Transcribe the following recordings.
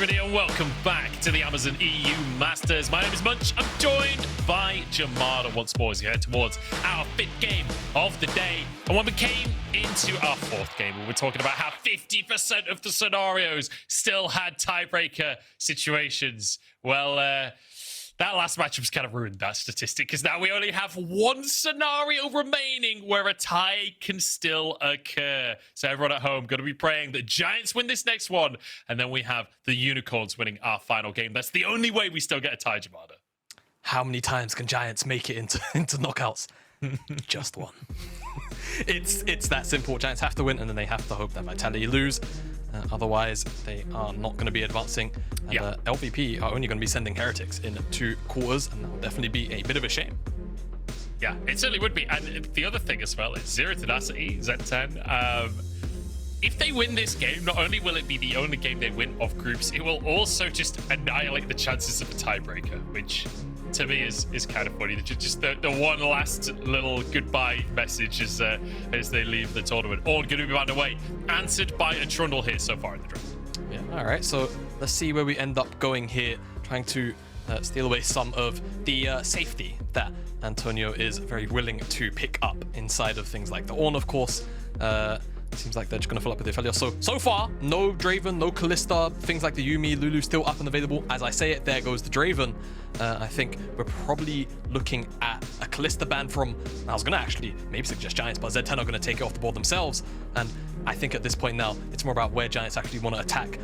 everybody, and welcome back to the Amazon EU Masters. My name is Munch. I'm joined by Jamada once more as we head towards our 5th game of the day. And when we came into our 4th game, we were talking about how 50% of the scenarios still had tiebreaker situations. Well, that last matchup's kind of ruined that statistic because now we only have one scenario remaining where a tie can still occur. So everyone at home going to be praying that Giants win this next one, and then we have the Unicorns winning our final game. That's the only way we still get a tie, Jamada. How many times can Giants make it into knockouts? Just one. It's that simple. Giants have to win, and then they have to hope that Vitality lose. Otherwise, they are not going to be advancing. And LVP are only going to be sending Heretics in 2 quarters, and that will definitely be a bit of a shame. Yeah, it certainly would be. And the other thing as well is Zero Tenacity, Z10. If they win this game, not only will it be the only game they win of groups, it will also just annihilate the chances of a tiebreaker, which to me is kind of funny. Just the one last little goodbye message as they leave the tournament. All going to be found away, answered by a Trundle here so far in the draft. Yeah, all right. So let's see where we end up going here, trying to steal away some of the safety that Antonio is very willing to pick up inside of things like the Ornn, of course. Seems like they're just going to fill up with the Ophelia. So far, no Draven, no Kalista, things like the Yuumi, Lulu still up and available. As I say it, there goes the Draven. I think we're probably looking at a Kalista ban from, I was going to actually maybe suggest Giants, but Z10 are going to take it off the board themselves. And I think at this point now, it's more about where Giants actually want to attack.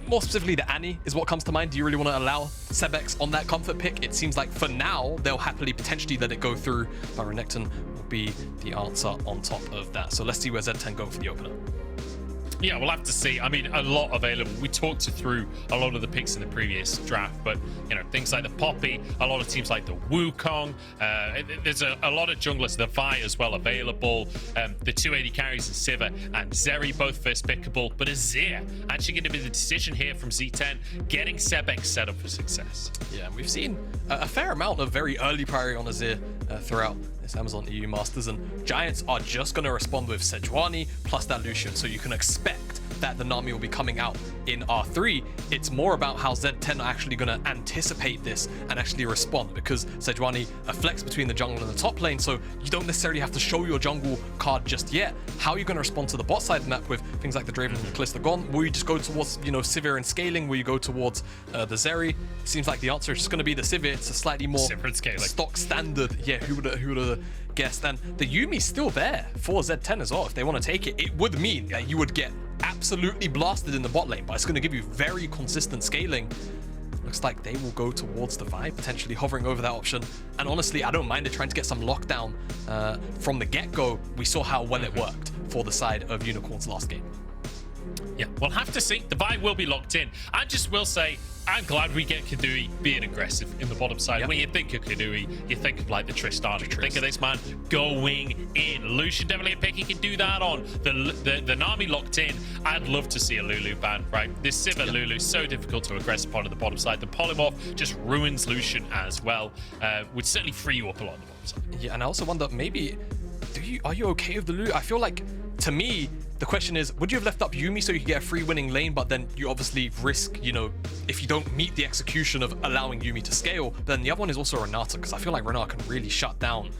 More specifically, the Annie is what comes to mind. Do you really want to allow Sebekx on that comfort pick? It seems like for now, they'll happily potentially let it go through, but Renekton will be the answer on top of that. So let's see where Z10 go for the opener. Yeah, we'll have to see. I mean, a lot available. We talked through a lot of the picks in the previous draft, but, you know, things like the Poppy, a lot of teams like the Wukong, there's a lot of junglers, the Vi as well available, the 280 carries in Sivir and Zeri, both first pickable, but Azir actually going to be the decision here from Z10, getting Sebekx set up for success. Yeah, and we've seen a fair amount of very early priority on Azir throughout this Amazon EU Masters, and Giants are just going to respond with Sejuani plus that Lucian, so you can expect that the Nami will be coming out in R3. It's more about how Z10 are actually going to anticipate this and actually respond, because Sejuani flex between the jungle and the top lane, so you don't necessarily have to show your jungle card just yet. How are you going to respond to the bot side map with things like the Draven and the Kalista gone? Will you just go towards, you know, Sivir and scaling? Will you go towards the Zeri? It seems like the answer is just going to be the Sivir. It's a slightly more stock standard. Yeah, who would have guessed? And the Yuumi's still there for Z10 as well. If they want to take it, it would mean that you would get absolutely blasted in the bot lane, but it's going to give you very consistent scaling. Looks like they will go towards the Vi, potentially hovering over that option. And honestly, I don't mind it, trying to get some lockdown from the get-go. We saw how well it worked for the side of Unicorns last game. Yeah, we'll have to see. The Vi will be locked in. I just will say, I'm glad we get Keduii being aggressive in the bottom side. Yep. When you think of Keduii, you think of like the Tristana. You think of this man going in. Lucian definitely a pick. He can do that on the Nami locked in. I'd love to see a Lulu ban, right? This Sivir Lulu so difficult to aggress upon on the bottom side. The polymorph just ruins Lucian as well. Would certainly free you up a lot on the bottom side. Yeah, and I also wonder, maybe, are you okay with the Lulu? I feel like, to me, the question is, would you have left up Yuumi so you could get a free winning lane, but then you obviously risk, you know, if you don't meet the execution of allowing Yuumi to scale. But then the other one is also Renata, because I feel like Renata can really shut down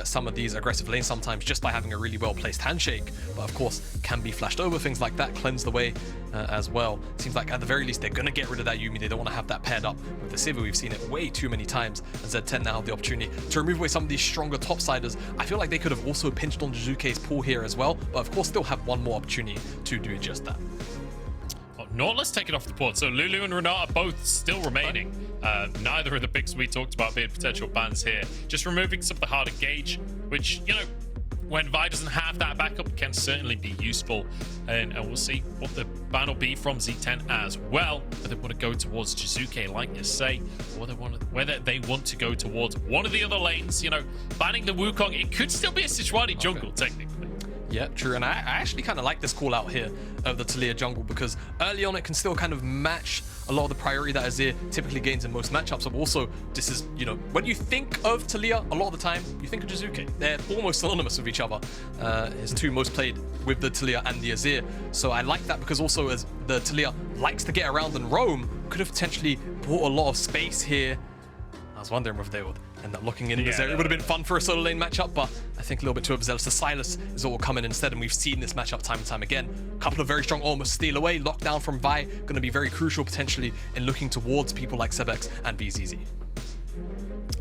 some of these aggressive lanes sometimes just by having a really well-placed handshake, but of course can be flashed over, things like that, cleanse the way as well. Seems like at the very least they're going to get rid of that Yuumi. They don't want to have that paired up with the Sivir. We've seen it way too many times, and Z10 now have the opportunity to remove away some of these stronger topsiders. I feel like they could have also pinched on Jiizuke's pull here as well, but of course still have one more opportunity to do just that. Nautilus taken off the board, so Lulu and Renata both still remaining. Neither of the picks we talked about being potential bans here. Just removing some of the harder gauge, which, you know, when Vi doesn't have that backup, can certainly be useful. And we'll see what the ban will be from Z10 as well. Whether they want to go towards Jiizuke, like you say, or whether they want to go towards one of the other lanes. You know, banning the Wukong, it could still be a Sejuani jungle, technically. Yeah, true. And I actually kind of like this call out here of the Taliyah jungle, because early on it can still kind of match a lot of the priority that Azir typically gains in most matchups. But also, this is, you know, when you think of Taliyah, a lot of the time, you think of Jiizuke. They're almost synonymous with each other. His two most played with the Taliyah and the Azir. So I like that, because also as the Taliyah likes to get around and roam, could have potentially bought a lot of space here. I was wondering if they would end up locking in this area. It would have been fun for a solo lane matchup, but I think a little bit too overzealous. So Sylas is all coming instead, and we've seen this matchup time and time again. A couple of very strong almost steal away. Lockdown from Vi, going to be very crucial potentially in looking towards people like Sebekx and BZZ.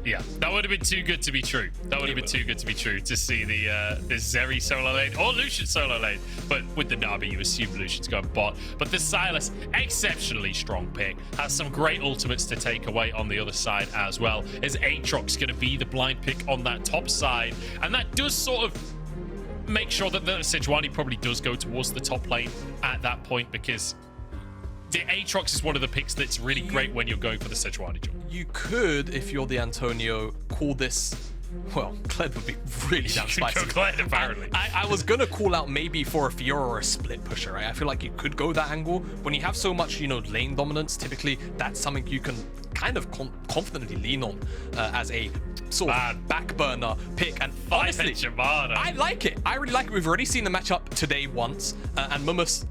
Yeah, that would have been too good to be true. That would have been too good to be true to see the Zeri solo lane or Lucian solo lane. But with the Nami, you assume Lucian's going bot. But the Sylas, exceptionally strong pick, has some great ultimates to take away on the other side as well. Is Aatrox going to be the blind pick on that top side? And that does sort of make sure that the Sejuani probably does go towards the top lane at that point, because the Aatrox is one of the picks that's really great when you're going for the Sejuani jungle. You could, if you're the Antonio, call this... Well, Kled would be really damn spicy. Kled, apparently. I was going to call out maybe for a Fiora or a split pusher, right? I feel like you could go that angle. When you have so much, you know, lane dominance, typically that's something you can kind of confidently lean on as a sort of back burner pick. And honestly, I like it. I really like it. We've already seen the matchup today once, and Mumus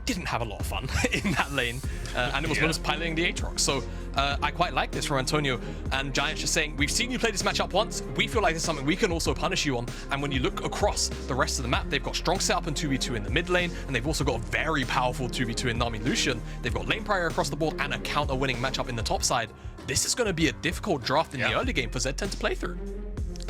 didn't have a lot of fun in that lane, and it was Mumus piloting the Aatrox. So I quite like this from Antonio, and Giants just saying, we've seen you play this matchup once, we feel like this is something we can also punish you on. And when you look across the rest of the map, they've got strong setup in 2v2 in the mid lane, and they've also got a very powerful 2v2 in Nami Lucian. They've got lane prior across the board and a counter winning matchup in the top side. This is going to be a difficult draft in the early game for Z10 to play through.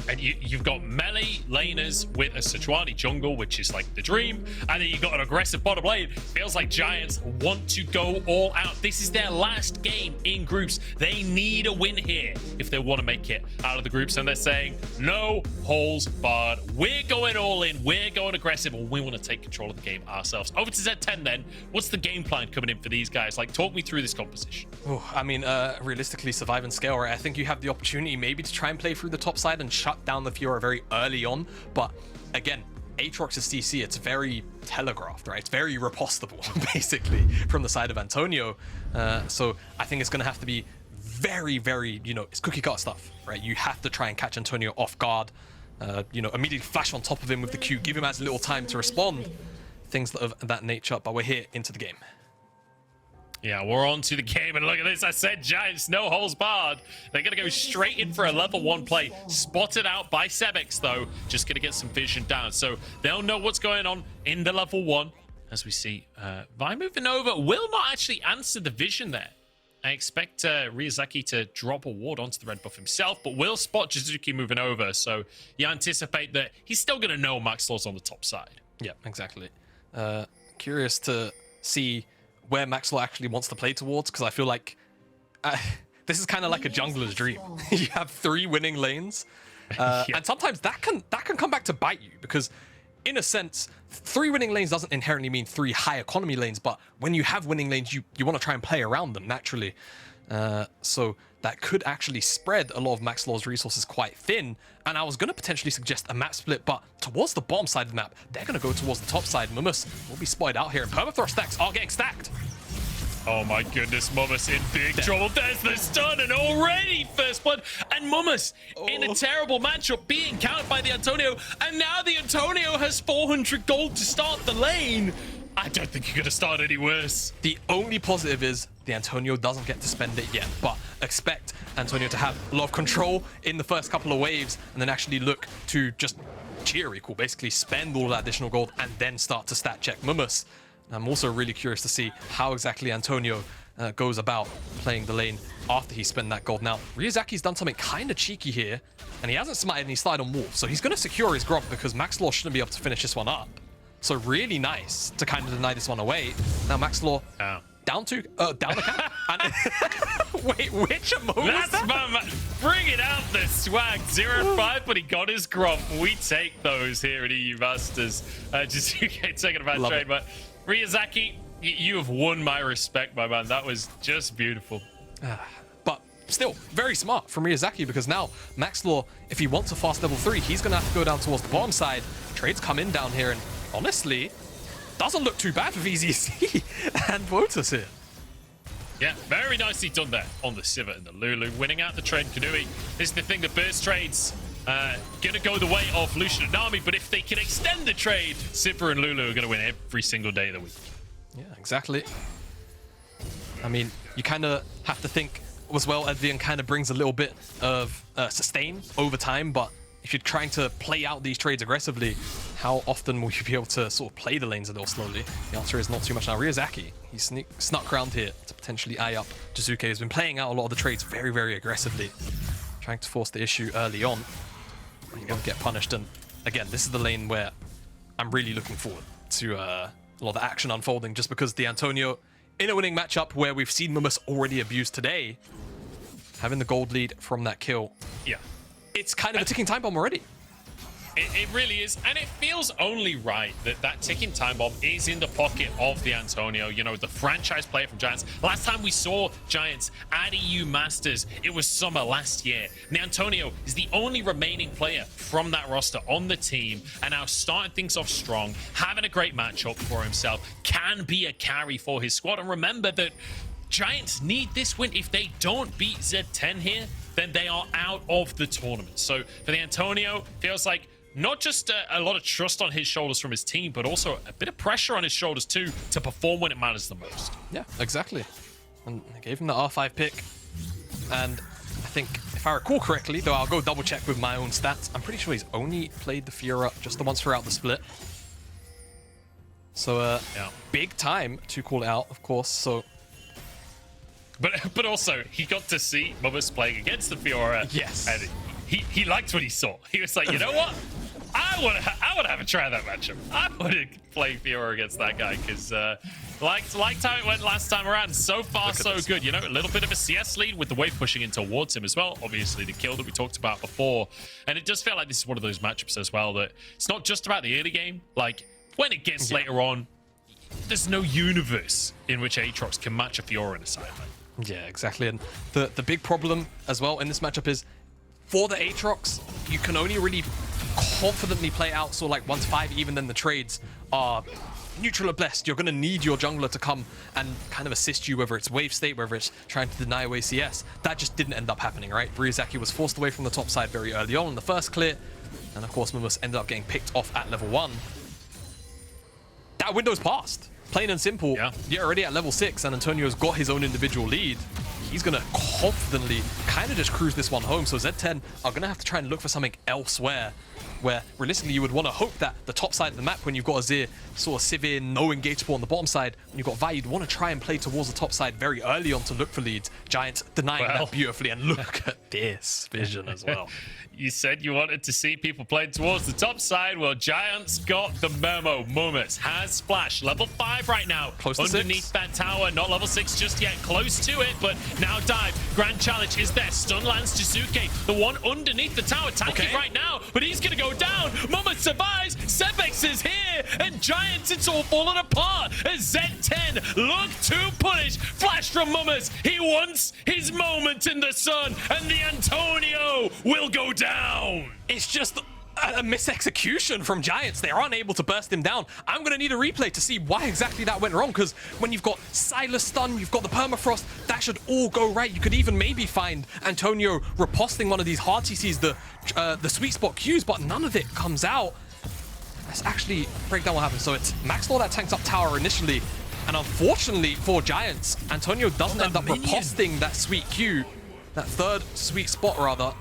And you've got melee laners with a Sejuani jungle, which is like the dream. And then you've got an aggressive bottom lane. Feels like Giants want to go all out. This is their last game in groups. They need a win here if they want to make it out of the groups. And they're saying, no holes barred. We're going all in. We're going aggressive. And we want to take control of the game ourselves. Over to Z10 then. What's the game plan coming in for these guys? Like, talk me through this composition. Oh, I mean, realistically, survive and scale, right? I think you have the opportunity maybe to try and play through the top side and shut down the Fiora very early on, but again, Aatrox's CC, it's very telegraphed, right? It's very repostable, basically, from the side of Antonio. So I think it's going to have to be very, very, you know, it's cookie cutter stuff, right? You have to try and catch Antonio off guard, you know, immediately flash on top of him with the Q, give him as little time to respond, things of that nature, but we're here into the game. Yeah, we're on to the game, and look at this. I said Giants, no holes barred. They're going to go straight in for a level 1 play. Spotted out by Sebekx, though. Just going to get some vision down. So they'll know what's going on in the level 1. As we see, Vi moving over. Will not actually answer the vision there. I expect Ryuzaki to drop a ward onto the red buff himself, but will spot Jiizuke moving over. So you anticipate that he's still going to know Maxlore's on the top side. Yeah, exactly. Curious to see where Maxlore actually wants to play towards, because I feel like this is kind of like a jungler's dream. You have 3 winning lanes, and sometimes that can come back to bite you, because in a sense, 3 winning lanes doesn't inherently mean 3 high economy lanes, but when you have winning lanes, you want to try and play around them naturally. So that could actually spread a lot of Maxlore's resources quite thin. And I was going to potentially suggest a map split, but towards the bottom side of the map, they're going to go towards the top side. Mumus will be spotted out here, and Permafrost stacks are getting stacked. Oh my goodness, Mumus in big trouble. There's the stun, and already first blood. And Mumus in a terrible matchup, being countered by the Antonio. And now the Antonio has 400 gold to start the lane. I don't think you're going to start any worse. The only positive is the Antonio doesn't get to spend it yet, but expect Antonio to have a lot of control in the first couple of waves, and then actually look to just cheer equal, basically spend all that additional gold and then start to stat check Mumus. I'm also really curious to see how exactly Antonio goes about playing the lane after he spent that gold. Now, Ryuzaki's done something kind of cheeky here, and he hasn't smited and he started on Wolf, so he's going to secure his grub because Maxlore shouldn't be able to finish this one up. So really nice to kind of deny this one away. Now Maxlore down the count. Wait, which emote? That's my man. Bring it out, the swag. 0-5, but he got his grump. We take those here at EU Masters. Just taking about trade, but Ryuzaki, you have won my respect, my man. That was just beautiful. But still, very smart from Ryuzaki, because now Maxlore, if he wants a fast level 3, he's going to have to go down towards the bottom side. Trades come in down here, and honestly, doesn't look too bad for VZC and Wojtus here. Yeah, very nicely done there on the Sivir and the Lulu, winning out the trade. Keduii, this is the thing, the burst trades gonna go the way of Lucian and Nami, but if they can extend the trade, Sivir and Lulu are gonna win every single day of the week. Yeah, exactly. I mean, you kind of have to think as well, Advienne kind of brings a little bit of sustain over time, but if you're trying to play out these trades aggressively, how often will you be able to sort of play the lanes a little slowly? The answer is not too much now. Ryuzaki, he snuck around here to potentially eye up Jiizuke, has been playing out a lot of the trades very, very aggressively, trying to force the issue early on. You won't get punished, and again, this is the lane where I'm really looking forward to a lot of the action unfolding, just because the Antonio, in a winning matchup where we've seen Mumus already abused today, having the gold lead from that kill. Yeah. It's kind of a ticking time bomb already. It really is, and it feels only right that that ticking time bomb is in the pocket of the Antonio, you know, the franchise player from Giants. Last time we saw Giants at EU Masters, it was summer last year. And the Antonio is the only remaining player from that roster on the team, and now starting things off strong, having a great matchup for himself, can be a carry for his squad. And remember that Giants need this win. If they don't beat Z10 here, then they are out of the tournament. So for the Antonio, feels like not just a lot of trust on his shoulders from his team, but also a bit of pressure on his shoulders too to perform when it matters the most. Yeah, exactly. And they gave him the R5 pick. And I think, if I recall correctly, though I'll go double check with my own stats, I'm pretty sure he's only played the Fiora just the once throughout the split. So yeah, big time to call it out, of course. So, but also he got to see Mumus playing against the Fiora. Yes, and he liked what he saw. He was like, you know what? I want to have a try at that matchup. I want to play Fiora against that guy, because liked how it went last time around. So far, so good. You know, a little bit of a CS lead with the wave pushing in towards him as well. Obviously, the kill that we talked about before. And it does feel like this is one of those matchups as well that it's not just about the early game. Like, when it gets later on, there's no universe in which Aatrox can match a Fiora in a side lane. Yeah, exactly. And the big problem as well in this matchup is, for the Aatrox, you can only really confidently play out so like 1-5, even then the trades are neutral or blessed. You're going to need your jungler to come and kind of assist you, whether it's wave state, whether it's trying to deny away CS. That just didn't end up happening, right? Ryuzaki was forced away from the top side very early on in the first clear, and of course Mumus ended up getting picked off at level 1. That window's passed. Plain and simple. Yeah. You're already at level 6 and Antonio's got his own individual lead. He's going to confidently kind of just cruise this one home. So Z10 are going to have to try and look for something elsewhere, where realistically you would want to hope that the top side of the map, when you've got Azir, sort of Sivir, no engage support on the bottom side, when you've got Vi, you'd want to try and play towards the top side very early on to look for leads. Giants denying that beautifully, and look at this vision as well. You said you wanted to see people playing towards the top side. Well, Giants got the memo. Mumus has Splash. Level 5 right now. Close to underneath 6. that tower. Not level 6 just yet. Close to it, but now dive. Grand challenge is there. Stun lands Jiizuke. The one underneath the tower. Tanking right now, but he's going to go down. Mumus survives. Sebekx is here. And Giants, it's all falling apart as Z10 look to punish. Flash from Mumus. He wants his moment in the sun. And the Antonio will go down. It's just a misexecution from Giants. They are unable to burst him down. I'm going to need a replay to see why exactly that went wrong, because when you've got Sylas stun, you've got the permafrost, that should all go right. You could even maybe find Antonio riposting one of these hard TCs, the sweet spot Qs, but none of it comes out. Let's actually break down what happened. So it's Maxlore that tanks up tower initially, and unfortunately for Giants, Antonio doesn't end up riposting that sweet Q, that third sweet spot rather,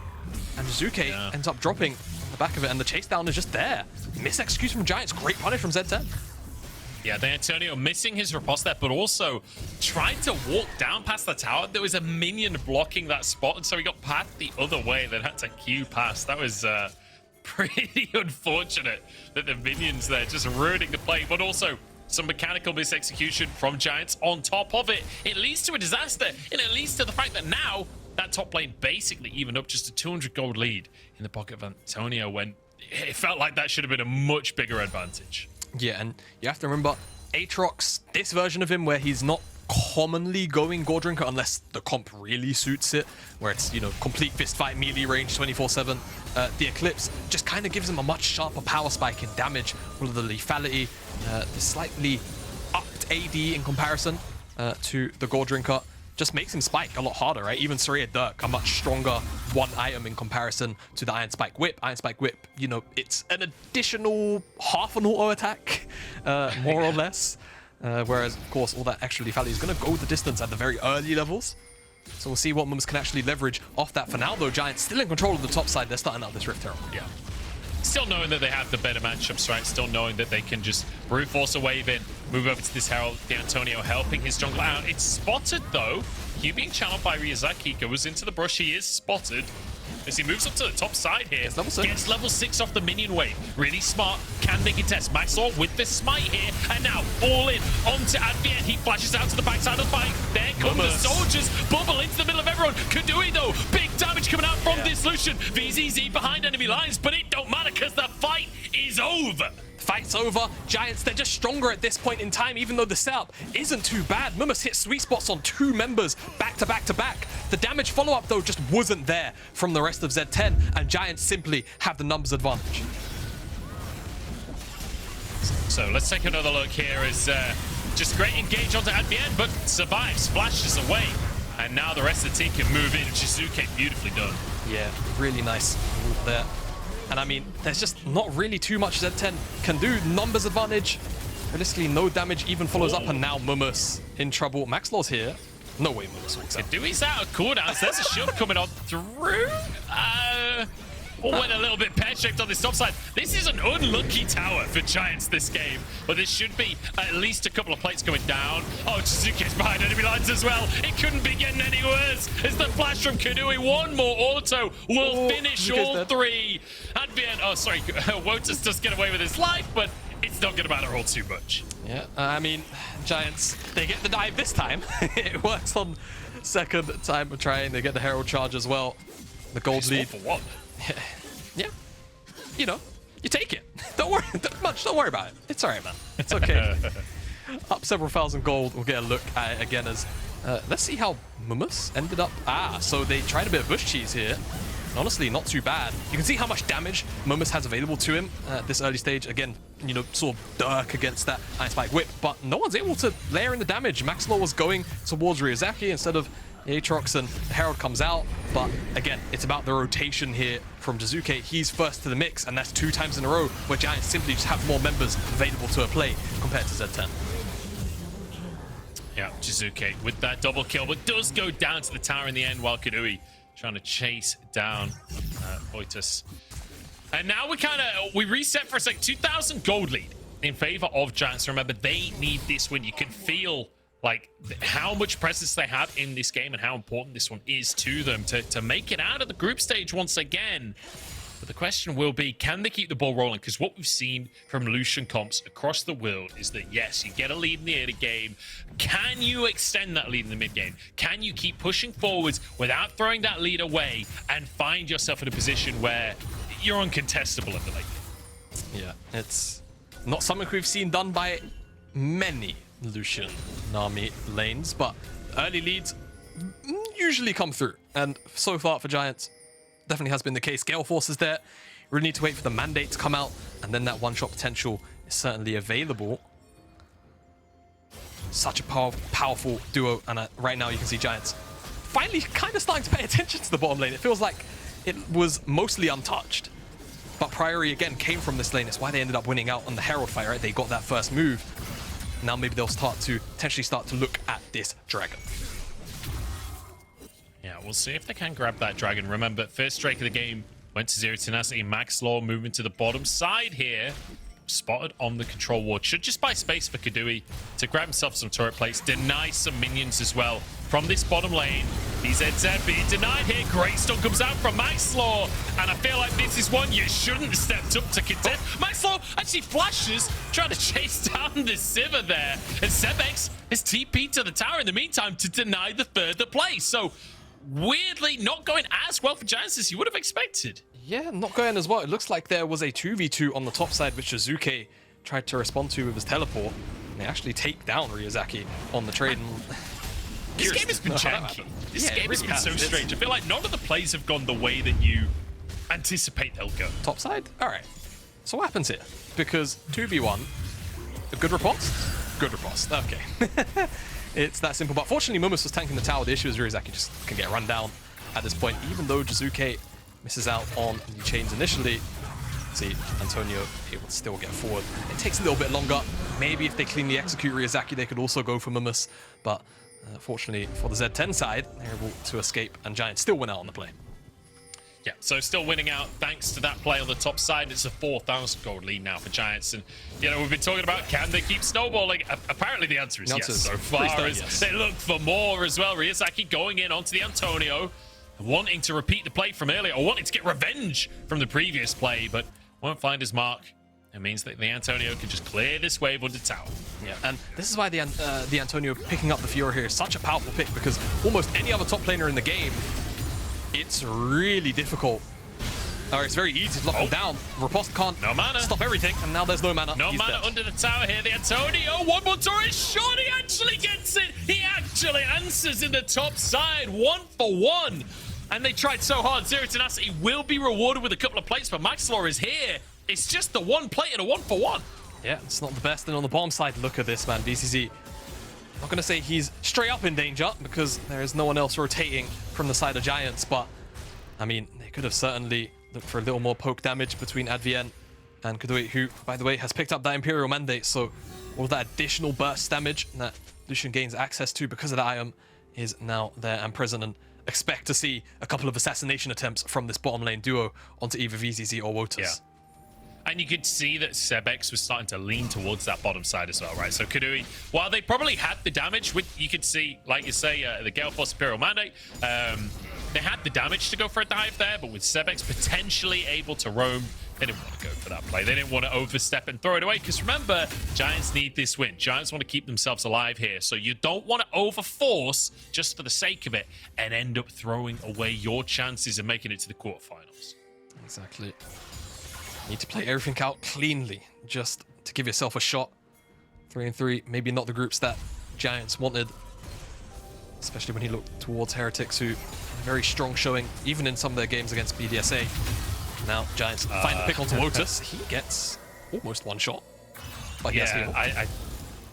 and Jiizuke ends up dropping on the back of it, and the chase down is just there. Misexecution from Giants, great punish from Z10. Yeah, the Antonio missing his riposte there, but also tried to walk down past the tower. There was a minion blocking that spot, and so he got passed the other way, then had to Q past. That was pretty unfortunate that the minions there just ruining the play, but also some mechanical misexecution from Giants on top of it. It leads to a disaster, and it leads to the fact that now that top lane basically even up just a 200 gold lead in the pocket of Antonio, when it felt like that should have been a much bigger advantage. Yeah, and you have to remember, Aatrox, this version of him where he's not commonly going Gore Drinker unless the comp really suits it, where it's, you know, complete fist fight, melee range 24/7. The Eclipse just kind of gives him a much sharper power spike in damage, all of the lethality, the slightly upped AD in comparison to the Gore Drinker. Just makes him spike a lot harder, right? Even Soraya Dirk, a much stronger one item in comparison to the Iron Spike Whip. Iron Spike Whip, you know, it's an additional half an auto attack, more or less. Whereas, of course, all that extra lethality is going to go the distance at the very early levels. So we'll see what Mums can actually leverage off that. For now, though, Giants still in control of the top side. They're starting out this Rift Herald. Yeah. Still knowing that they have the better matchups, right? Still knowing that they can just brute force a wave in, move over to this Herald. The Antonio helping his jungle out. It's spotted, though. Q being channeled by Ryuzaki goes into the brush. He is spotted. As he moves up to the top side here, gets level 6 off the minion wave. Really smart, can they contest? Maxlore with the smite here, and now all in onto Advienne. He flashes out to the backside of the fight. There come the soldiers, bubble into the middle of everyone. Keduii though, big damage coming out from this Lucian. VZZ behind enemy lines, but it don't matter because the fight is over. Fight's over. Giants, they're just stronger at this point in time, even though the setup isn't too bad. Mumus hit sweet spots on 2 members back to back to back. The damage follow-up, though, just wasn't there from the rest of Z10, and Giants simply have the numbers advantage. So let's take another look here as just great engage onto Advienne, but survives, flashes away. And now the rest of the team can move in. Jiizuke, beautifully done. Yeah, really nice move there. And I mean, there's just not really too much Z10 can do. Numbers advantage. Realistically, no damage even follows up, and now Mumus in trouble. Maxlore's here. No way Mumus walks out. Kedoui's out of cooldowns. There's a shield coming on through. Went a little bit pear-shaped on this top side. This is an unlucky tower for Giants this game, but there should be at least a couple of plates going down. Oh, Jiizuke's behind enemy lines as well. It couldn't be getting any worse. It's the flash from Keduii. One more auto will finish all 3. Advienne, oh sorry, Wojtus does get away with his life, but it's not going to matter all too much. Yeah, I mean, Giants, they get the dive this time. It works on second time of trying. They get the Herald charge as well. The gold lead. For what? Yeah, you know, you take it. Don't worry, don't worry about it. It's all right, man. It's okay. Up several thousand gold. We'll get a look at it again as let's see how Mumus ended up. So they tried a bit of bush cheese here. Honestly, not too bad. You can see how much damage Mumus has available to him at this early stage. Again, you know, sort of Dirk against that Iron Spike Whip, but no one's able to layer in the damage. Maxlore was going towards Ryuzaki instead of Aatrox, and Herald comes out, but again, it's about the rotation here from Jiizuke. He's first to the mix, and that's 2 times in a row where Giants simply just have more members available to a play compared to Z10. Yeah, Jiizuke with that double kill, but does go down to the tower in the end, while Keduii trying to chase down Wojtus. And now we reset for a sec. 2,000 gold lead in favor of Giants. Remember, they need this win. You can feel like how much presence they have in this game and how important this one is to them to make it out of the group stage once again. But the question will be, can they keep the ball rolling? Because what we've seen from Lucian comps across the world is that, yes, you get a lead in the early game. Can you extend that lead in the mid game? Can you keep pushing forwards without throwing that lead away and find yourself in a position where you're uncontestable at the late game? Yeah, it's not something we've seen done by many Lucian Nami lanes, but early leads usually come through, and so far for Giants definitely has been the case. Gale Force is there. Really need to wait for the mandate to come out, and then that one-shot potential is certainly available. Such a powerful duo, and right now you can see Giants finally kind of starting to pay attention to the bottom lane. It feels like it was mostly untouched, but priority again came from this lane. It's why they ended up winning out on the Herald fight, right? They got that first move. Now maybe they'll potentially start to look at this dragon. Yeah, we'll see if they can grab that dragon. Remember, first strike of the game went to 0 Tenacity. Maxlore moving to the bottom side here. Spotted on the control ward. Should just buy space for Keduii to grab himself some turret plates. Deny some minions as well from this bottom lane. Z10 being denied here. Great stun comes out from Maxlore. And I feel like this is one you shouldn't have stepped up to contest. Maxlore actually flashes, trying to chase down the Sivir there. And Sebekx has TP'd to the tower in the meantime to deny the further play. So weirdly not going as well for Giants as you would have expected. Yeah, not going as well. It looks like there was a 2v2 on the top side, which Jiizuke tried to respond to with his teleport. And they actually take down Ryuzaki on the trade. And this game has been janky. This game has been so strange. I feel like none of the plays have gone the way that you anticipate they'll go. Top side? All right. So what happens here? Because 2v1, a good riposte? Good riposte. Okay. It's that simple. But fortunately, Momus was tanking the tower. The issue is Ryuzaki just can get run down at this point. Even though Jiizuke misses out on the chains initially, see Antonio able to still get forward. It takes a little bit longer. Maybe if they cleanly execute Ryuzaki, they could also go for Momus. But fortunately for the Z10 side, they're able to escape, and Giants still win out on the play. Yeah, so still winning out thanks to that play on the top side. It's a 4,000 gold lead now for Giants. And, you know, we've been talking about, can they keep snowballing? Apparently the answer is yes so far. As they look for more as well. Ryuzaki going in onto the Antonio, wanting to repeat the play from earlier, or wanting to get revenge from the previous play, but won't find his mark. It means that the Antonio can just clear this wave under tower. Yeah, and this is why the Antonio picking up the Fiora here is such a powerful pick, because almost any other top laner in the game, it's really difficult. Or it's very easy to lock him down. Riposte can't stop everything, and now there's no mana. No mana under the tower here. The Antonio, one more turret shot. He actually gets it. He actually answers in the top side, 1 for 1. And they tried so hard. Zero Tenacity will be rewarded with a couple of plates, but Maxlore is here. It's just the one plate and a 1 for 1. Yeah, it's not the best. And on the bottom side, look at this, man. BCZ, I'm not going to say he's straight up in danger, because there is no one else rotating from the side of Giants, but, I mean, they could have certainly looked for a little more poke damage between Advienne and Keduii, who, by the way, has picked up that Imperial Mandate, so all that additional burst damage that Lucian gains access to because of the item is now there and present, and expect to see a couple of assassination attempts from this bottom lane duo onto either VZZ or Wojtus. Yeah. And you could see that Sebekx was starting to lean towards that bottom side as well, right? So Keduii, while they probably had the damage, which you could see, like you say, the Gale Force Imperial Mandate, they had the damage to go for a dive there, but with Sebekx potentially able to roam, they didn't want to go for that play. They didn't want to overstep and throw it away, because remember, Giants need this win. Giants want to keep themselves alive here, so you don't want to overforce just for the sake of it and end up throwing away your chances of making it to the quarterfinals. Exactly. Need to play everything out cleanly just to give yourself a shot. 3-3, maybe not the groups that Giants wanted, especially when he looked towards Heretics, who had a very strong showing, even in some of their games against BDSA. Now Giants find the pick onto Wojtus. He gets almost one shot. But yeah,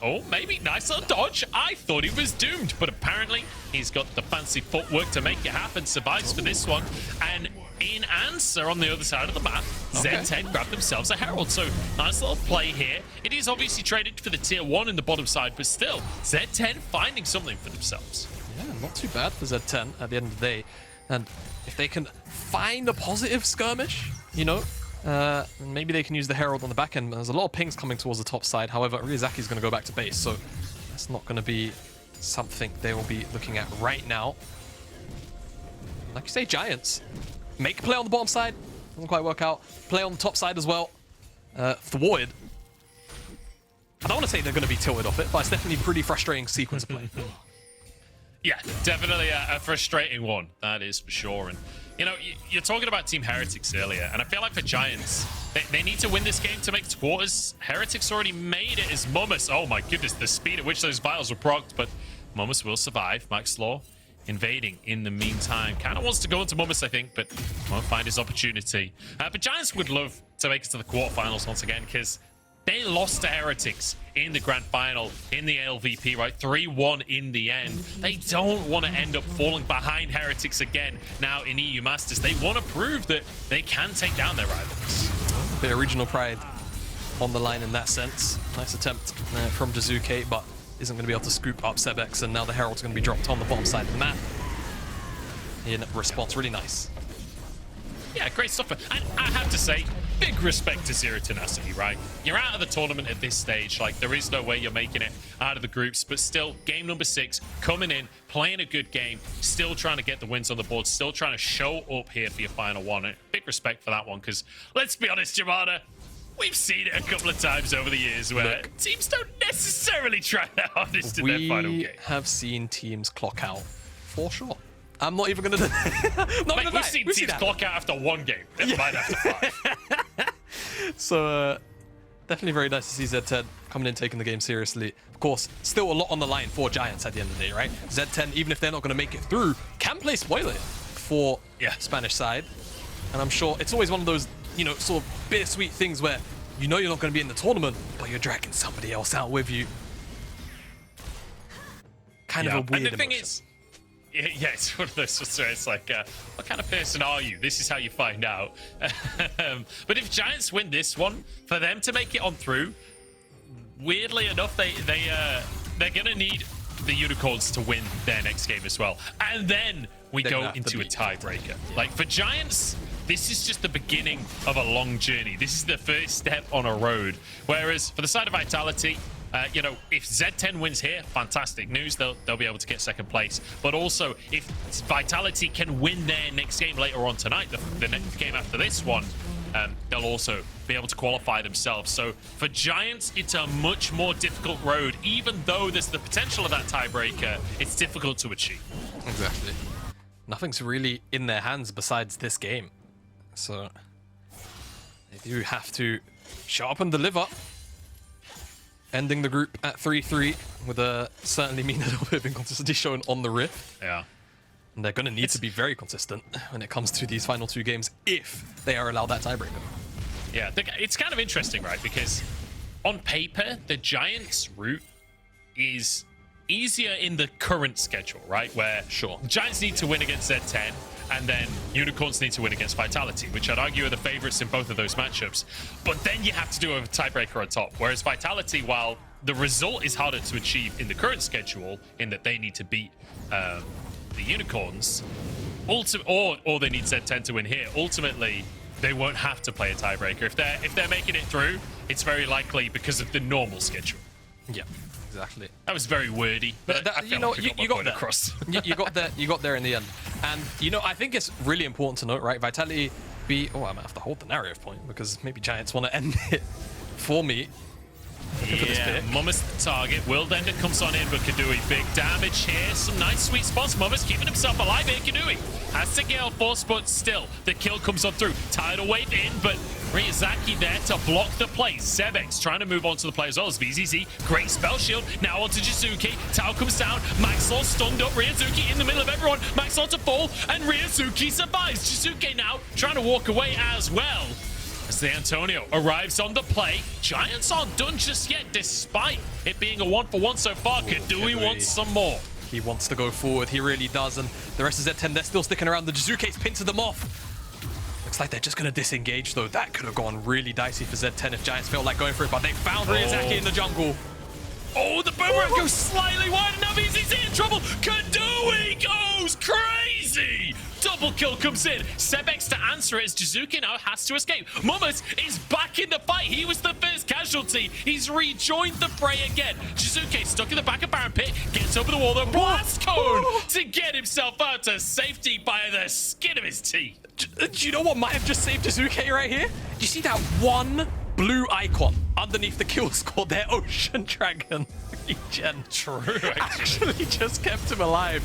oh, maybe nice little dodge. I thought he was doomed, but apparently he's got the fancy footwork to make it happen. Survives for this one, and in answer on the other side of the map, Z10 grabbed themselves a Herald. So nice little play here. It is obviously traded for the tier 1 in the bottom side, but still, Z10 finding something for themselves. Yeah, not too bad for Z10 at the end of the day. And if they can find a positive skirmish, you know, maybe they can use the Herald on the back end. There's a lot of pings coming towards the top side. However, Ryuzaki's going to go back to base, so that's not going to be something they will be looking at right now. Like you say, Giants make a play on the bottom side. Doesn't quite work out. Play on the top side as well. Thwarted. I don't want to say they're going to be tilted off it, but it's definitely a pretty frustrating sequence of play. Yeah, definitely a frustrating one. That is for sure. And, you know, you're talking about Team Heretics earlier, and I feel like for Giants, they need to win this game to make it to quarters. Heretics already made it as Momus. Oh my goodness, the speed at which those vials were procced, but Momus will survive. Maxlore invading in the meantime. Kind of wants to go into Momus, I think, but won't find his opportunity. But Giants would love to make it to the quarterfinals once again, because they lost to Heretics in the grand final, in the LVP, right? 3-1 in the end. They don't want to end up falling behind Heretics again now in EU Masters. They want to prove that they can take down their rivals. A bit of regional pride on the line in that sense. Nice attempt from Jiizuke, but isn't going to be able to scoop up Sebekx, and now the Herald's going to be dropped on the bottom side of the map. In response, really nice. Yeah, great stuff. And I have to say, big respect to Zero Tenacity, right? You're out of the tournament at this stage. Like, there is no way you're making it out of the groups, but still, game number 6, coming in, playing a good game, still trying to get the wins on the board, still trying to show up here for your final one. And big respect for that one, because let's be honest, Jamada, we've seen it a couple of times over the years where teams don't necessarily try their hardest in their final game. We have seen teams clock out for sure. I'm not even going to... We've seen teams clock out after 1 game. Never mind after 5. So, Definitely very nice to see Z10 coming in, taking the game seriously. Of course, still a lot on the line for Giants at the end of the day, right? Z10, even if they're not going to make it through, can play spoiler for Spanish side. And I'm sure it's always one of those, you know, sort of bittersweet things where you know you're not going to be in the tournament, but you're dragging somebody else out with you. Kind of a weird And the thing emotion. is, yeah, it's one of those where it's like, what kind of person are you? This is how you find out. But if Giants win this one, for them to make it on through, weirdly enough, they're gonna need the Unicorns to win their next game as well, and then we go into a tiebreaker. Like for Giants, this is just the beginning of a long journey. This is the first step on a road. Whereas for the side of Vitality, you know, if Z10 wins here, fantastic news. They'll be able to get second place. But also, if Vitality can win their next game later on tonight, the next game after this one, they'll also be able to qualify themselves. So for Giants, it's a much more difficult road. Even though there's the potential of that tiebreaker, it's difficult to achieve. Exactly. Nothing's really in their hands besides this game. So they do have to show up and deliver. Ending the group at 3-3 with a certainly mean a little bit of inconsistency shown on the Rift. Yeah. And they're going to need to be very consistent when it comes to these final two games if they are allowed that tiebreaker. Yeah, it's kind of interesting, right? Because on paper, the Giants' route is easier in the current schedule, right? Where Giants need to win against Z10, and then Unicorns need to win against Vitality, which I'd argue are the favorites in both of those matchups. But then you have to do a tiebreaker on top. Whereas Vitality, while the result is harder to achieve in the current schedule, in that they need to beat the Unicorns, or they need Z10 to win here, ultimately they won't have to play a tiebreaker. If they're making it through, it's very likely because of the normal schedule. Yeah. Exactly. That was very wordy, but you know, you got there. Across. you got there in the end. And you know, I think it's really important to note, right? Vitality oh, I might have to hold the narrative point because maybe Giants want to end it for me. Yeah, Mumma's the target. Worldender comes on in, but Keduii, big damage here. Some nice sweet spots. Mumma's keeping himself alive here. Keduii has to get force, but still, the kill comes on through. Tidal wave in, but Ryuzaki there to block the play. Sebekx trying to move on to the play as well as VZZ. Great spell shield. Now onto Jiizuke. Tao comes down. Maxlore stunned up. Ryuzaki in the middle of everyone. Maxlore to fall, and Ryuzaki survives. Jiizuke now trying to walk away as well. As the Antonio arrives on the play, Giants aren't done just yet, despite it being a 1-for-1 so far. Keduii wants some more. He wants to go forward, he really does, and the rest of Z10, they're still sticking around. The Jiizuke's pinted them off. Looks like they're just going to disengage, though. That could have gone really dicey for Z10 if Giants felt like going for it, but they found Ryuzaki in the jungle. Oh, the boomerang goes slightly wide, and now VZZ in trouble. Keduii goes crazy. Double kill comes in. Sebekx to answer it as Jiizuke now has to escape. Mummas is back in the fight. He was the first casualty. He's rejoined the fray again. Jiizuke stuck in the back of Baron Pit. Gets over the wall, the blast cone to get himself out to safety by the skin of his teeth. Do you know what might have just saved Jiizuke right here? Do you see that one blue icon underneath the kill score there? Ocean Dragon regen. True, actually just kept him alive.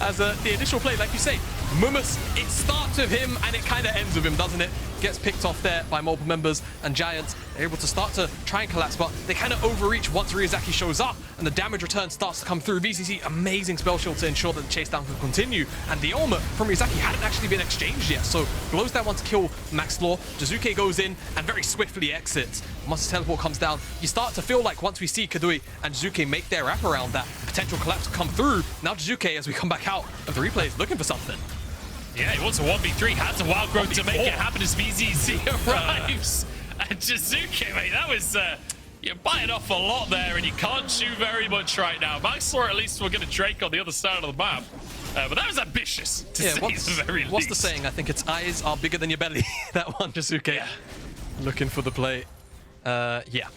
As the initial play, like you say, Mummas, it starts with him and it kind of ends with him, doesn't it? Gets picked off there by multiple members, and Giants are able to start to try and collapse, but they kind of overreach once Ryuzaki shows up, and the damage return starts to come through. VCC, amazing spell shield to ensure that the chase down can continue, and the ultimate from Ryuzaki hadn't actually been exchanged yet, so blows that one to kill Maxlore. Jiizuke goes in and very swiftly exits. Once the teleport comes down, you start to feel like once we see Keduii and Jiizuke make their wrap around that potential collapse come through, now Jiizuke, as we come back out of the replay, is looking for something. Yeah, he wants a 1v3, has a wild growth to make it happen as VZZ arrives. And Jiizuke, mate, that was, you're biting off a lot there, and you can't shoot very much right now. Maxlore, at least we're going to Drake on the other side of the map. But that was ambitious, to say the very least. What's the saying? I think its eyes are bigger than your belly. That one, Jiizuke. Yeah. Looking for the play. Yeah.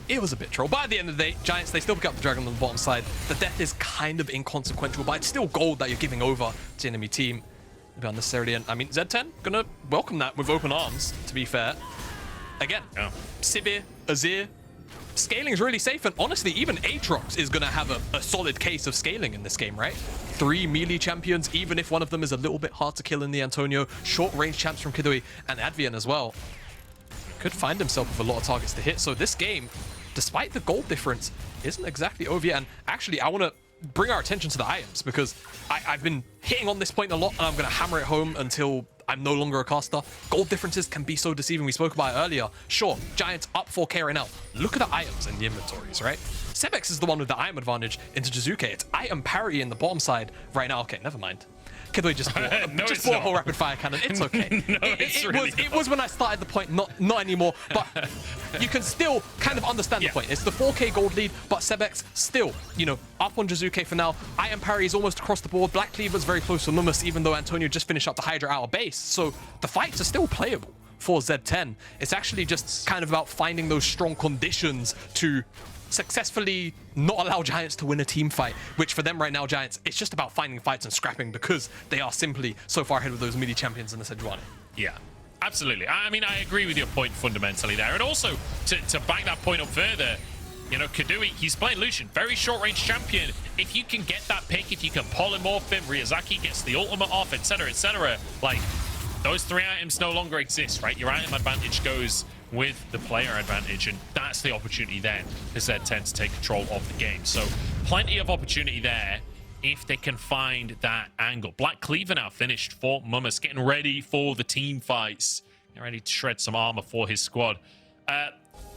It was a bit troll. But at the end of the day, Giants, they still pick up the dragon on the bottom side. The death is kind of inconsequential, but it's still gold that you're giving over to the enemy team. Maybe unnecessarily. And I mean, Z10 gonna welcome that with open arms, to be fair. Again, Sivir, Azir, scaling is really safe. And honestly, even Aatrox is gonna have a solid case of scaling in this game, right? 3 melee champions, even if one of them is a little bit hard to kill in the Antonio. Short range champs from Keduii and Advienne as well. could find himself with a lot of targets to hit. So this game, despite the gold difference, isn't exactly over yet. And actually, I want to bring our attention to the items, because I've been hitting on this point a lot, and I'm going to hammer it home until I'm no longer a caster. Gold differences can be so deceiving. We spoke about it earlier. Sure, Giants up 4k right now. Look at the items in the inventories, right? Sebekx is the one with the item advantage into Jiizuke. It's item parity in the bottom side right now. Okay, never mind. Keduii just bought, no, just bought a whole rapid fire cannon. It's okay. No, it was when I started the point, not anymore. But you can still kind of understand the point. It's the 4k gold lead, but Sebekx still, you know, up on Jiizuke for now. Item parry is almost across the board. Black Cleaver's very close to Lummus, even though Antonio just finished up the Hydra outer base. So the fights are still playable for Z10. It's actually just kind of about finding those strong conditions to successfully not allow Giants to win a team fight, which for them right now, Giants, it's just about finding fights and scrapping, because they are simply so far ahead of those midi champions in the Sejuani. Yeah, absolutely. I mean, I agree with your point fundamentally there. And also, to back that point up further, you know, Keduii, he's playing Lucian, very short-range champion. If you can get that pick, if you can polymorph him, Ryuzaki gets the ultimate off, etc., like, those 3 items no longer exist, right? Your item advantage goes with the player advantage, and that's the opportunity then for Z10 to take control of the game. So plenty of opportunity there if they can find that angle. Black Cleaver now finished for Mummus, getting ready for the team fights, getting ready to shred some armor for his squad.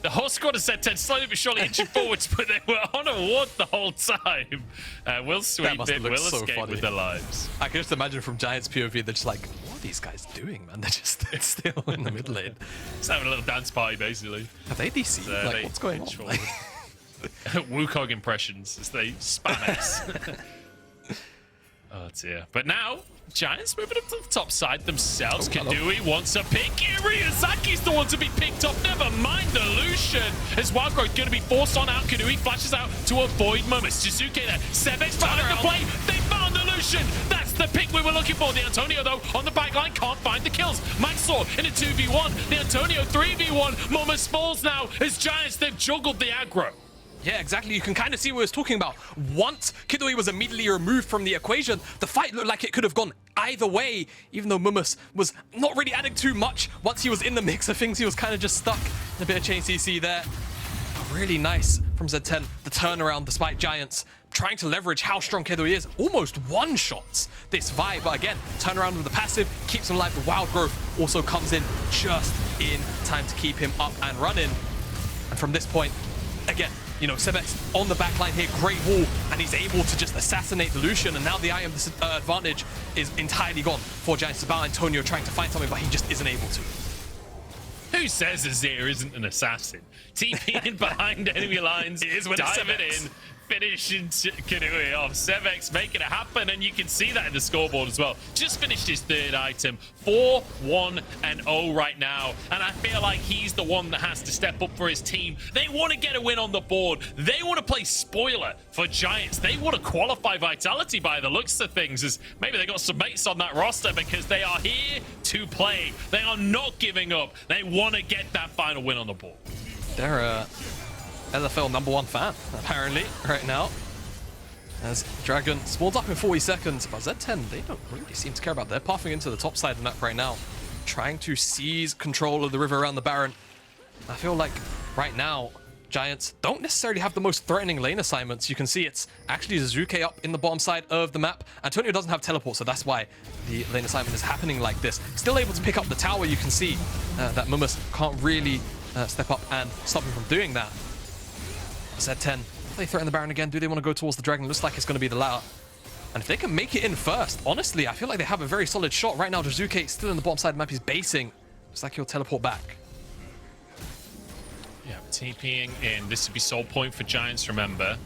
The whole squad of Z10 slowly but surely inching forwards, but they were on a ward the whole time. Will sweep it, will escape with their lives. I can just imagine from Giants' POV, they're just like, what are these guys doing, man? They're just still in the mid lane. Just having a little dance party, basically. Have they DC? Like, what's going on? Wukong impressions as they spam S. Oh dear. But now, Giants moving up to the top side themselves. Keduii wants a pick. Ryuzaki's the one to be picked up. Never mind the Lucian. As Wild Growth going to be forced on out. Keduii flashes out to avoid Mummus. Jiizuke there. Sebekx found the play. They found the Lucian. That's the pick we were looking for. The Antonio, though, on the back line can't find the kills. Maxlore in a 2v1. The Antonio 3v1. Mummus falls now as Giants, they've juggled the aggro. Yeah, exactly. You can kind of see what I was talking about. Once Keduii was immediately removed from the equation, the fight looked like it could have gone either way, even though Mummus was not really adding too much. Once he was in the mix of things, he was kind of just stuck. A bit of chain CC there. Really nice from Z10. The turnaround, despite Giants trying to leverage how strong Keduii is. Almost one-shots this Vi, but again, turnaround with the passive, keeps him alive. The Wild Growth also comes in just in time to keep him up and running. And from this point, again, you know, Sebekx on the back line here, great wall, and he's able to just assassinate the Lucian, and now the item advantage is entirely gone for Giants. It's about Antonio trying to find something, but he just isn't able to. Who says Azir isn't an assassin? TPing behind enemy lines, diving in, finishing Keduii off. Sebekx making it happen, and you can see that in the scoreboard as well. Just finished his 3rd item, 4-1-0 right now, and I feel like he's the one that has to step up for his team. They want to get a win on the board. They want to play spoiler for Giants. They want to qualify Vitality by the looks of things, as maybe they got some mates on that roster, because they are here to play. They are not giving up. They want to get that final win on the board. They're a LFL #1 fan, apparently, right now. As Dragon spawns up in 40 seconds, but Z10, they don't really seem to care about. They're pathing into the top side of the map right now, trying to seize control of the river around the Baron. I feel like right now, Giants don't necessarily have the most threatening lane assignments. You can see it's actually Jiizuke up in the bottom side of the map. Antonio doesn't have teleport, so that's why the lane assignment is happening like this. Still able to pick up the tower. You can see that Mummus can't really step up and stop him from doing that. Z10, they threaten the Baron again. Do they want to go towards the Dragon? Looks like it's going to be the latter. And if they can make it in first, honestly, I feel like they have a very solid shot. Right now, Jiizuke still in the bottom side of the map. He's basing. Looks like he'll teleport back. Yeah, TPing in. This would be soul point for Giants, remember,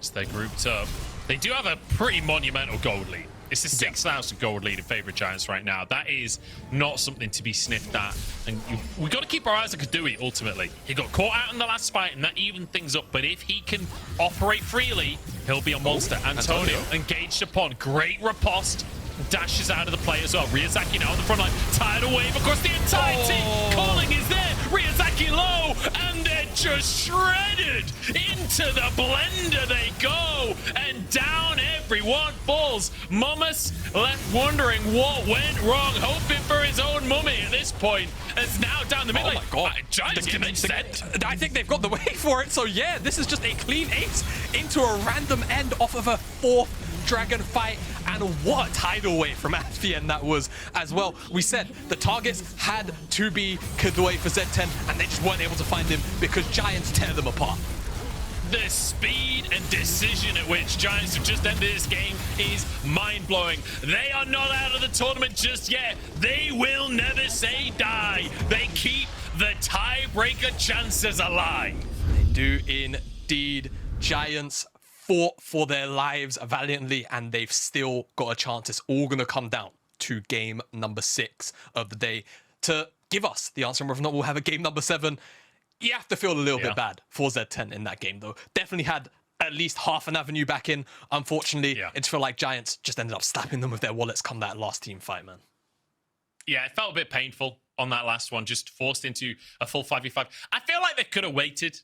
as they're grouped up. They do have a pretty monumental gold lead. It's a 6,000 gold lead in favor of Giants right now. That is not something to be sniffed at. And we've got to keep our eyes on Keduii, ultimately. He got caught out in the last fight, and that evened things up. But if he can operate freely, he'll be a monster. Antonio engaged upon. Great riposte. Dashes out of the play as well. Ryuzaki now on the front line. Tidal wave across the entire team. Calling is there. Ryuzaki low. And they're just shredded into the blender they go, and down everyone falls. Momus left wondering what went wrong, hoping for his own mummy at this point. It's now down the middle. Oh my god. Giants get sent. I think they've got the way for it, so yeah, this is just a clean ace into a random end off of a 4th dragon fight, and what a tidal wave from Advienne that was as well. We said the targets had to be Keduii for Z10, and they just weren't able to find him because Giants tear them apart. The speed and decision at which Giants have just ended this game is mind-blowing. They are not out of the tournament just yet. They will never say die. They keep the tiebreaker chances alive. They do indeed. Giants fought for their lives valiantly, and they've still got a chance. It's all going to come down to game number 6 of the day to give us the answer on whether or not we'll have a game number 7. You have to feel a little bit bad for Z10 in that game, though. Definitely had at least half an avenue back in. Unfortunately, it felt like Giants just ended up slapping them with their wallets come that last team fight, man. Yeah, it felt a bit painful on that last one, just forced into a full 5v5. I feel like they could have waited.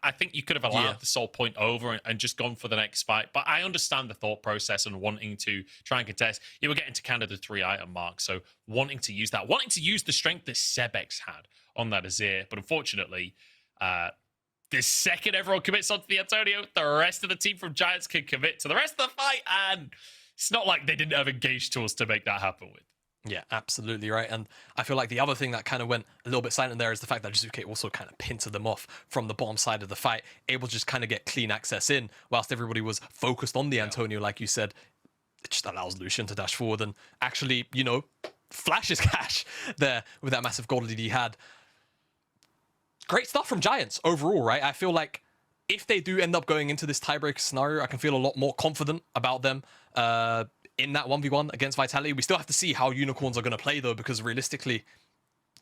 I think you could have allowed the soul point over and just gone for the next fight. But I understand the thought process and wanting to try and contest. You were getting to kind of the 3-item mark, so wanting to use that, wanting to use the strength that Sebekx had on that Azir. But unfortunately, the second everyone commits onto the Antonio, the rest of the team from Giants can commit to the rest of the fight, and it's not like they didn't have engaged tools to make that happen with. Yeah, absolutely right. And I feel like the other thing that kind of went a little bit silent there is the fact that Jiizuke also kind of pincered them off from the bottom side of the fight, able to just kind of get clean access in, whilst everybody was focused on the Antonio, like you said. It just allows Lucian to dash forward and actually, you know, flash his cash there with that massive gold lead he had. Great stuff from Giants overall, right? I feel like if they do end up going into this tiebreaker scenario, I can feel a lot more confident about them in that 1v1 against Vitality. We still have to see how Unicorns are going to play, though, because realistically,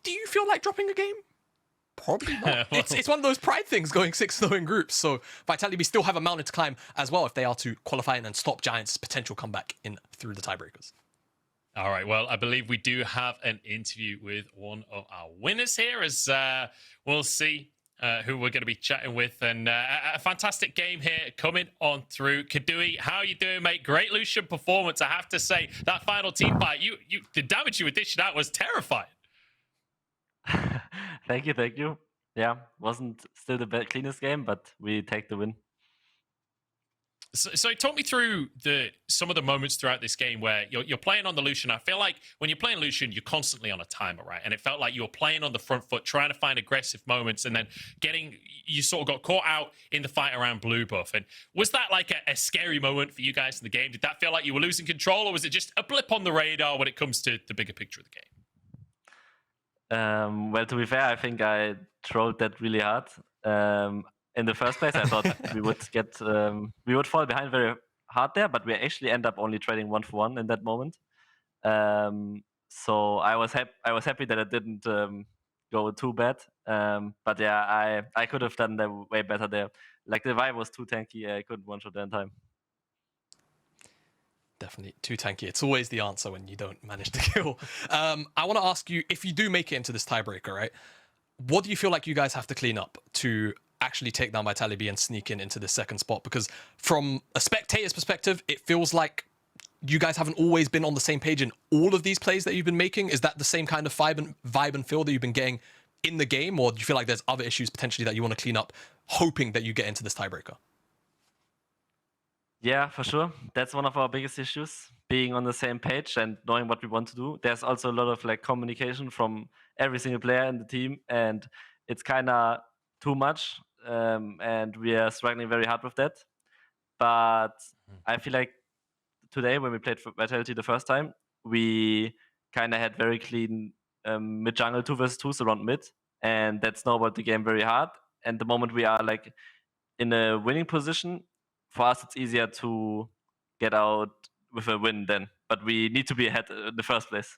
do you feel like dropping a game? Probably not. It's one of those pride things going 6-0 in groups. So Vitality, we still have a mountain to climb as well if they are to qualify and stop Giants' potential comeback in through the tiebreakers. All right, well, I believe we do have an interview with one of our winners here, as we'll see who we're going to be chatting with. And a fantastic game here coming on through. Keduii, how are you doing, mate? Great Lucian performance, I have to say. That final team fight, the damage you were dishing out was terrifying. Thank you. Yeah, wasn't still the cleanest game, but we take the win. So talk me through some of the moments throughout this game where you're playing on the Lucian. I feel like when you're playing Lucian, you're constantly on a timer, right? And it felt like you were playing on the front foot, trying to find aggressive moments, and then you sort of got caught out in the fight around blue buff. And was that like a scary moment for you guys in the game? Did that feel like you were losing control, or was it just a blip on the radar when it comes to the bigger picture of the game? Well, to be fair, I think I trolled that really hard. In the first place, I thought we would fall behind very hard there, but we actually end up only trading 1-for-1 in that moment. So I was happy that it didn't go too bad. But yeah, I could have done that way better there. Like the vibe was too tanky. I couldn't one-shot there in time. Definitely too tanky. It's always the answer when you don't manage to kill. I want to ask you, if you do make it into this tiebreaker, right? What do you feel like you guys have to clean up to actually take down Vitality and sneak into the second spot? Because from a spectator's perspective, it feels like you guys haven't always been on the same page in all of these plays that you've been making. Is that the same kind of vibe and feel that you've been getting in the game? Or do you feel like there's other issues potentially that you want to clean up, hoping that you get into this tiebreaker? Yeah, for sure. That's one of our biggest issues, being on the same page and knowing what we want to do. There's also a lot of like communication from every single player in the team, and it's kind of too much, and we are struggling very hard with that. But I feel like today, when we played for Vitality the first time, we kind of had very clean mid-jungle 2v2s around mid, and that snowballed the game very hard. And the moment we are like in a winning position, for us, it's easier to get out with a win then. But we need to be ahead in the first place.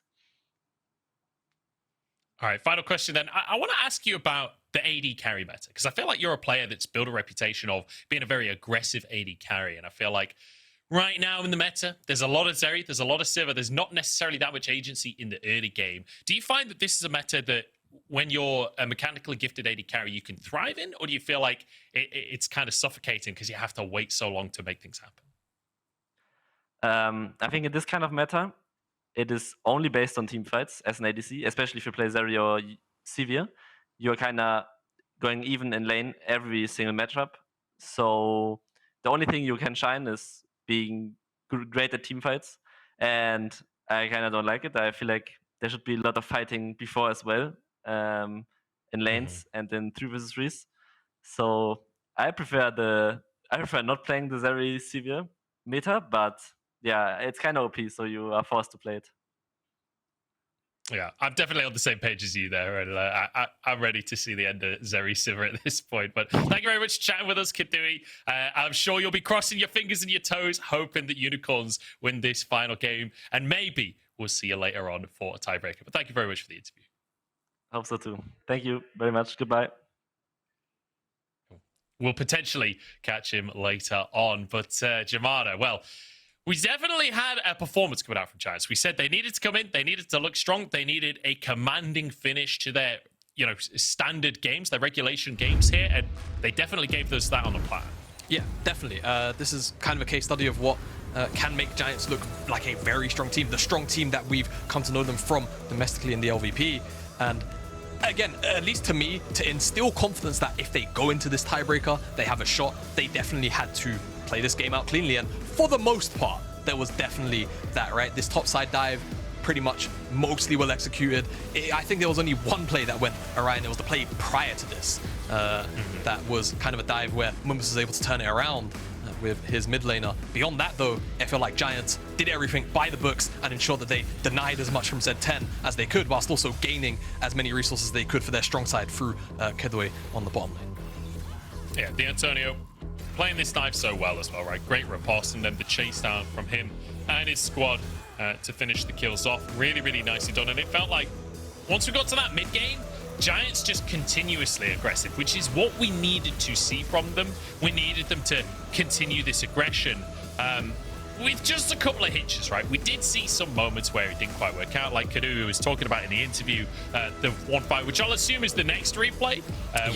All right, final question then. I want to ask you about the AD carry meta, because I feel like you're a player that's built a reputation of being a very aggressive AD carry. And I feel like right now in the meta, there's a lot of Zeri, there's a lot of Sivir, there's not necessarily that much agency in the early game. Do you find that this is a meta that when you're a mechanically gifted AD carry you can thrive in, or do you feel like it's kind of suffocating because you have to wait so long to make things happen? I think in this kind of meta, it is only based on team fights as an ADC, especially if you play Zeri or Sivir. You're kind of going even in lane every single matchup. So the only thing you can shine is being great at team fights. And I kind of don't like it. I feel like there should be a lot of fighting before as well, in lanes and in 3v3s. So I prefer not playing the Zeri Sivir meta, but yeah, it's kind of OP, so you are forced to play it. Yeah, I'm definitely on the same page as you there, and I'm ready to see the end of Zeri Sivir at this point. But thank you very much for chatting with us, Keduii. I'm sure you'll be crossing your fingers and your toes, hoping that Unicorns win this final game, and maybe we'll see you later on for a tiebreaker. But thank you very much for the interview. Hope so too. Thank you very much. Goodbye. We'll potentially catch him later on. But Jamada, well, we definitely had a performance coming out from Giants. We said they needed to come in, they needed to look strong, they needed a commanding finish to their, standard games, their regulation games here, and they definitely gave us that on the plan. Yeah, definitely. This is kind of a case study of what can make Giants look like a very strong team, the strong team that we've come to know them from domestically in the LVP. And again, at least to me, to instill confidence that if they go into this tiebreaker, they have a shot, they definitely had to play this game out cleanly. And for the most part, there was definitely that, right? This topside dive, pretty much mostly well executed. I think there was only one play that went awry, and it was the play prior to this. That was kind of a dive where Mumbus was able to turn it around with his mid laner. Beyond that, though, I feel like Giants did everything by the books and ensured that they denied as much from Z10 as they could, whilst also gaining as many resources as they could for their strong side through Keduii on the bottom lane. Yeah, the Antonio playing this dive so well as well, right? Great riposte, and then the chase down from him and his squad to finish the kills off. Really, really nicely done. And it felt like once we got to that mid game, Giants just continuously aggressive, which is what we needed to see from them. We needed them to continue this aggression with just a couple of hitches, right? We did see some moments where it didn't quite work out, like Keduii was talking about in the interview, the one fight, which I'll assume is the next replay,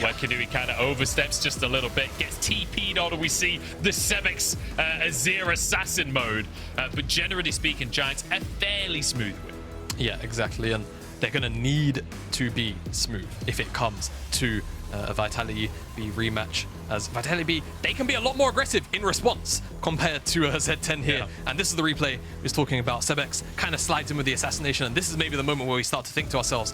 where Keduii kind of oversteps just a little bit, gets TP'd on, and we see the Sebekx Azir assassin mode. But generally speaking, Giants a fairly smooth win. Yeah, exactly. And they're going to need to be smooth if it comes to a Vitality B rematch, as Vitality B, they can be a lot more aggressive in response compared to a Z10 here. Yeah. And this is the replay we was talking about. Sebekx kind of slides in with the assassination, and this is maybe the moment where we start to think to ourselves,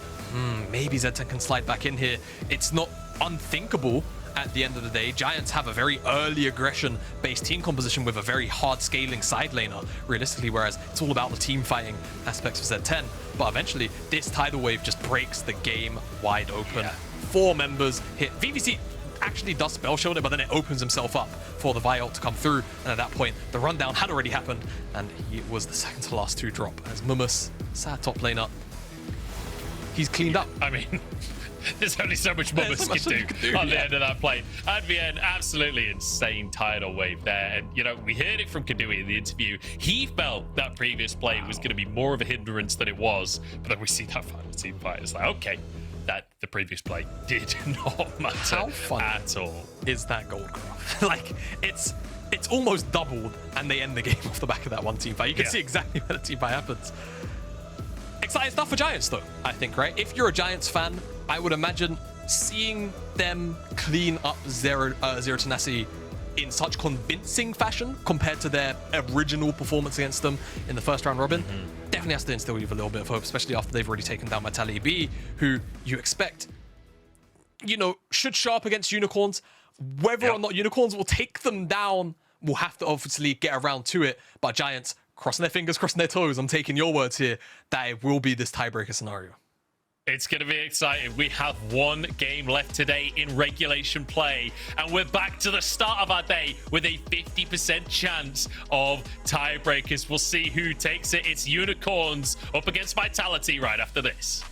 maybe Z10 can slide back in here. It's not unthinkable at the end of the day. Giants have a very early aggression-based team composition with a very hard-scaling side laner, realistically, whereas it's all about the team fighting aspects of Z10. But eventually, this tidal wave just breaks the game wide open. Yeah. 4 members hit. VVC actually does spell shield it, but then it opens himself up for the Viol to come through. And at that point, the rundown had already happened, and he was the second to last to drop as Mumbus, sad top laner. He's cleaned up. I mean, there's only so much Mumbus can do on the end of that play. Advienne, absolutely insane tidal wave there. And, we heard it from Keduii in the interview. He felt that previous play was going to be more of a hindrance than it was. But then we see that final team fight. It's like, okay, that the previous play did not matter at all. Is that gold graph? Like, it's almost doubled, and they end the game off the back of that one team fight. You can see exactly where the team fight happens. Exciting stuff for Giants, though, I think, right? If you're a Giants fan, I would imagine seeing them clean up Zero Tenacity in such convincing fashion compared to their original performance against them in the first round robin, definitely has to instill you with a little bit of hope, especially after they've already taken down Vitality B, who you expect, should show up against Unicorns. Whether or not Unicorns will take them down, we'll have to obviously get around to it. But Giants, crossing their fingers, crossing their toes, I'm taking your words here, that it will be this tiebreaker scenario. It's going to be exciting. We have one game left today in regulation play, and we're back to the start of our day with a 50% chance of tiebreakers. We'll see who takes it. It's Unicorns up against Vitality right after this.